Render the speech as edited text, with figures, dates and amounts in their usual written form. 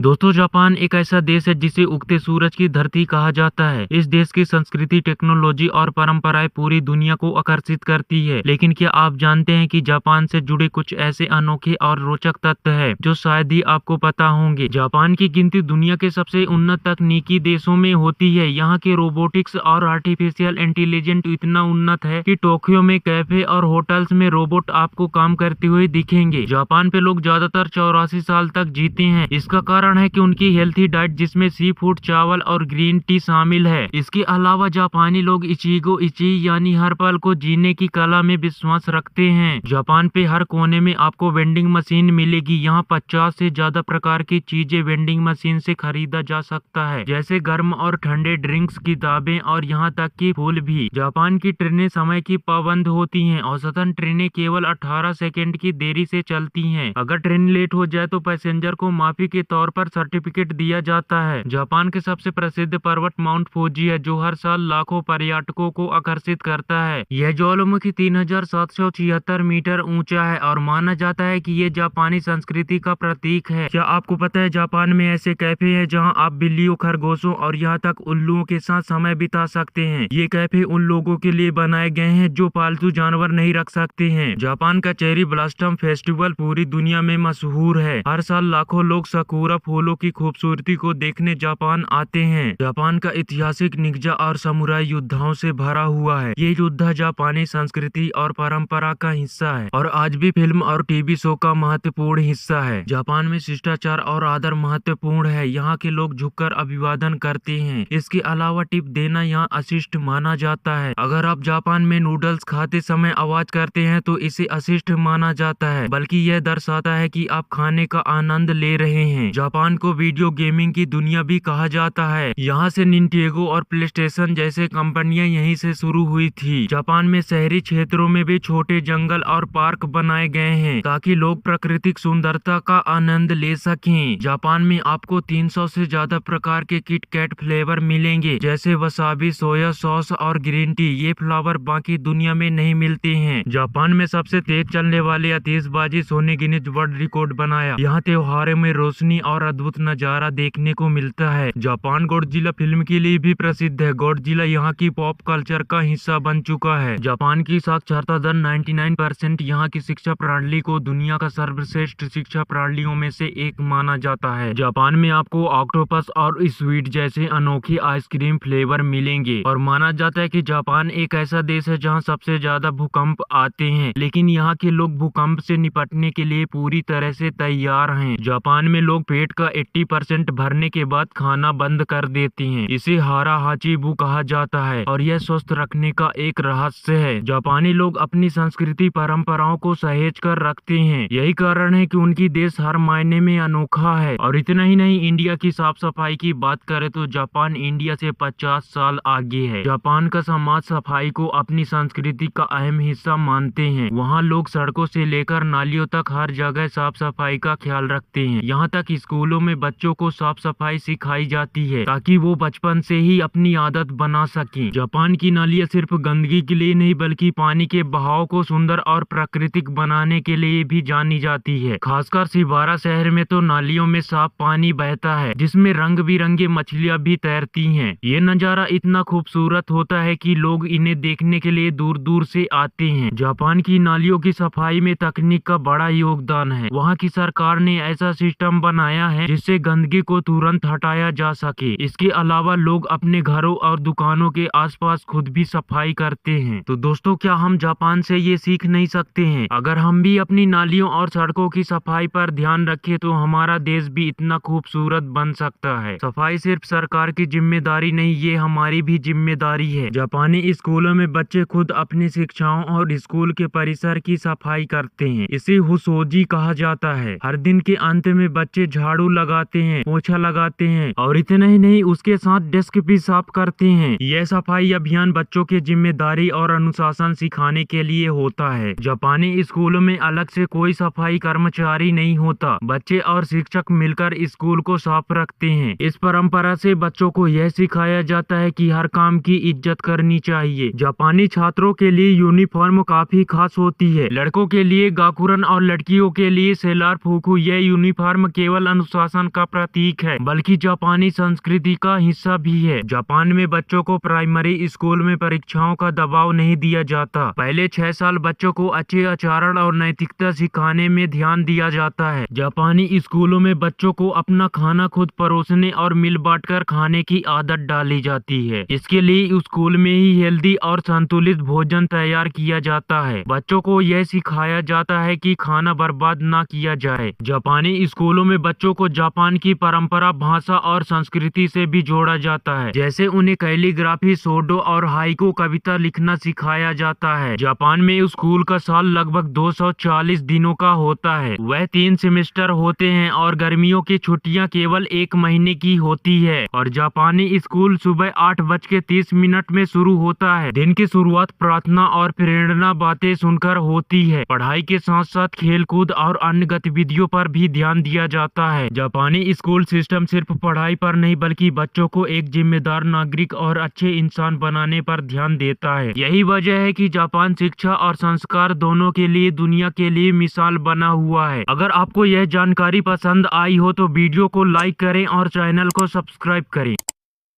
दोस्तों, जापान एक ऐसा देश है जिसे उगते सूरज की धरती कहा जाता है। इस देश की संस्कृति, टेक्नोलॉजी और परंपराएं पूरी दुनिया को आकर्षित करती है। लेकिन क्या आप जानते हैं कि जापान से जुड़े कुछ ऐसे अनोखे और रोचक तथ्य हैं जो शायद ही आपको पता होंगे। जापान की गिनती दुनिया के सबसे उन्नत तकनीकी देशों में होती है। यहाँ के रोबोटिक्स और आर्टिफिशियल इंटेलिजेंस इतना उन्नत है कि टोक्यो में कैफे और होटल्स में रोबोट आपको काम करते हुए दिखेंगे। जापान पे लोग ज्यादातर 84 साल तक जीते हैं। इसका कारण है कि उनकी हेल्थी डाइट जिसमें सी फूड, चावल और ग्रीन टी शामिल है। इसके अलावा जापानी लोग इचिगो इची यानी हर पल को जीने की कला में विश्वास रखते हैं। जापान पे हर कोने में आपको वेंडिंग मशीन मिलेगी। यहाँ 50 से ज्यादा प्रकार की चीजें वेंडिंग मशीन से खरीदा जा सकता है, जैसे गर्म और ठंडे ड्रिंक्स, किताबें और यहाँ तक कि फूल भी। जापान की ट्रेनें समय की पाबंद होती हैं। औसतन ट्रेनें केवल 18 सेकेंड की देरी से चलती हैं। अगर ट्रेन लेट हो जाए तो पैसेंजर को माफी के तौर पर सर्टिफिकेट दिया जाता है। जापान के सबसे प्रसिद्ध पर्वत माउंट फूजी है, जो हर साल लाखों पर्यटकों को आकर्षित करता है। यह ज्वालामुखी 3776 मीटर ऊंचा है और माना जाता है कि ये जापानी संस्कृति का प्रतीक है। क्या आपको पता है जापान में ऐसे कैफे हैं जहां आप बिल्लियों, खरगोशों और यहाँ तक उल्लुओं के साथ समय बिता सकते हैं। ये कैफे उन लोगों के लिए बनाए गए हैं जो पालतू जानवर नहीं रख सकते हैं। जापान का चेरी ब्लॉसम फेस्टिवल पूरी दुनिया में मशहूर है। हर साल लाखों लोग साकुरा फूलों की खूबसूरती को देखने जापान आते हैं। जापान का ऐतिहासिक निंजा और समुराई योद्धाओं से भरा हुआ है। ये योद्धा जापानी संस्कृति और परंपरा का हिस्सा है और आज भी फिल्म और टीवी शो का महत्वपूर्ण हिस्सा है। जापान में शिष्टाचार और आदर महत्वपूर्ण है। यहाँ के लोग झुककर अभिवादन करते हैं। इसके अलावा टिप देना यहाँ अशिष्ट माना जाता है। अगर आप जापान में नूडल्स खाते समय आवाज करते हैं तो इसे अशिष्ट माना जाता है, बल्कि यह दर्शाता है कि आप खाने का आनंद ले रहे हैं। जापान को वीडियो गेमिंग की दुनिया भी कहा जाता है। यहाँ से निंटेंडो और प्लेस्टेशन जैसे कंपनियां यहीं से शुरू हुई थी। जापान में शहरी क्षेत्रों में भी छोटे जंगल और पार्क बनाए गए हैं ताकि लोग प्राकृतिक सुंदरता का आनंद ले सकें। जापान में आपको 300 से ज्यादा प्रकार के किट कैट फ्लेवर मिलेंगे, जैसे वसाबी, सोया सॉस और ग्रीन टी। ये फ्लेवर बाकी दुनिया में नहीं मिलते हैं। जापान में सबसे तेज चलने वाले आतिशबाजी शो ने गिनीज वर्ल्ड रिकॉर्ड बनाया। यहाँ त्योहारों में रोशनी और अद्भुत नजारा देखने को मिलता है। जापान गॉडजिला फिल्म के लिए भी प्रसिद्ध है। गॉडजिला यहाँ की पॉप कल्चर का हिस्सा बन चुका है। जापान की साक्षरता दर 99%। यहाँ की शिक्षा प्रणाली को दुनिया का सर्वश्रेष्ठ शिक्षा प्रणालियों में से एक माना जाता है। जापान में आपको ऑक्टोपस और स्वीट जैसे अनोखे आइसक्रीम फ्लेवर मिलेंगे और माना जाता है कि जापान एक ऐसा देश है जहाँ सबसे ज्यादा भूकंप आते हैं, लेकिन यहाँ के लोग भूकंप से निपटने के लिए पूरी तरह से तैयार हैं। जापान में लोग पेट का 80% भरने के बाद खाना बंद कर देते हैं। इसे हारा हाचीबू कहा जाता है और यह स्वस्थ रखने का एक रहस्य है। जापानी लोग अपनी संस्कृति परंपराओं को सहेज कर रखते हैं। यही कारण है कि उनकी देश हर मायने में अनोखा है। और इतना ही नहीं, इंडिया की साफ सफाई की बात करें तो जापान इंडिया से 50 साल आगे है। जापान का समाज सफाई को अपनी संस्कृति का अहम हिस्सा मानते हैं। वहाँ लोग सड़कों से लेकर नालियों तक हर जगह साफ सफाई का ख्याल रखते हैं। यहाँ तक स्कूलों में बच्चों को साफ सफाई सिखाई जाती है ताकि वो बचपन से ही अपनी आदत बना सकें। जापान की नालियाँ सिर्फ गंदगी के लिए नहीं बल्कि पानी के बहाव को सुंदर और प्राकृतिक बनाने के लिए भी जानी जाती है। खासकर शिबारा शहर में तो नालियों में साफ पानी बहता है जिसमें रंग बिरंगे मछलियाँ भी तैरती हैं। ये नजारा इतना खूबसूरत होता है कि लोग इन्हें देखने के लिए दूर दूर से आते हैं। जापान की नालियों की सफाई में तकनीक का बड़ा योगदान है। वहाँ की सरकार ने ऐसा सिस्टम बनाया है जिससे गंदगी को तुरंत हटाया जा सके। इसके अलावा लोग अपने घरों और दुकानों के आसपास खुद भी सफाई करते हैं। तो दोस्तों, क्या हम जापान से ये सीख नहीं सकते हैं? अगर हम भी अपनी नालियों और सड़कों की सफाई पर ध्यान रखें तो हमारा देश भी इतना खूबसूरत बन सकता है। सफाई सिर्फ सरकार की जिम्मेदारी नहीं, ये हमारी भी जिम्मेदारी है। जापानी स्कूलों में बच्चे खुद अपनी शिक्षाओं और स्कूल के परिसर की सफाई करते हैं। इसे हुसोजी कहा जाता है। हर दिन के अंत में बच्चे झाड़ू लगाते हैं, पोछा लगाते हैं और इतना ही नहीं, उसके साथ डेस्क भी साफ करते हैं। यह सफाई अभियान बच्चों के जिम्मेदारी और अनुशासन सिखाने के लिए होता है। जापानी स्कूलों में अलग से कोई सफाई कर्मचारी नहीं होता। बच्चे और शिक्षक मिलकर स्कूल को साफ रखते हैं। इस परंपरा से बच्चों को यह सिखाया जाता है कि हर काम की इज्जत करनी चाहिए। जापानी छात्रों के लिए यूनिफॉर्म काफी खास होती है। लड़कों के लिए गाकुरन और लड़कियों के लिए सेलार फुकू। यह यूनिफॉर्म केवल अनुशासन का प्रतीक है बल्कि जापानी संस्कृति का हिस्सा भी है। जापान में बच्चों को प्राइमरी स्कूल में परीक्षाओं का दबाव नहीं दिया जाता। पहले 6 साल बच्चों को अच्छे आचरण और नैतिकता सिखाने में ध्यान दिया जाता है। जापानी स्कूलों में बच्चों को अपना खाना खुद परोसने और मिल बांटकर खाने की आदत डाली जाती है। इसके लिए स्कूल में ही हेल्दी और संतुलित भोजन तैयार किया जाता है। बच्चों को यह सिखाया जाता है कि खाना बर्बाद ना किया जाए। जापानी स्कूलों में बच्चों को जापान की परंपरा, भाषा और संस्कृति से भी जोड़ा जाता है। जैसे उन्हें कैलीग्राफी, सोडो और हाइकू कविता लिखना सिखाया जाता है। जापान में स्कूल का साल लगभग 240 दिनों का होता है। वह 3 सेमेस्टर होते हैं और गर्मियों की छुट्टियां केवल 1 महीने की होती है। और जापानी स्कूल सुबह 8:30 में शुरू होता है। दिन की शुरुआत प्रार्थना और प्रेरणा बातें सुनकर होती है। पढ़ाई के साथ साथ खेलकूद और अन्य गतिविधियों पर भी ध्यान दिया जाता है। जापानी स्कूल सिस्टम सिर्फ पढ़ाई पर नहीं बल्कि बच्चों को एक जिम्मेदार नागरिक और अच्छे इंसान बनाने पर ध्यान देता है। यही वजह है कि जापान शिक्षा और संस्कार दोनों के लिए दुनिया के लिए मिसाल बना हुआ है। अगर आपको यह जानकारी पसंद आई हो तो वीडियो को लाइक करें और चैनल को सब्सक्राइब करें।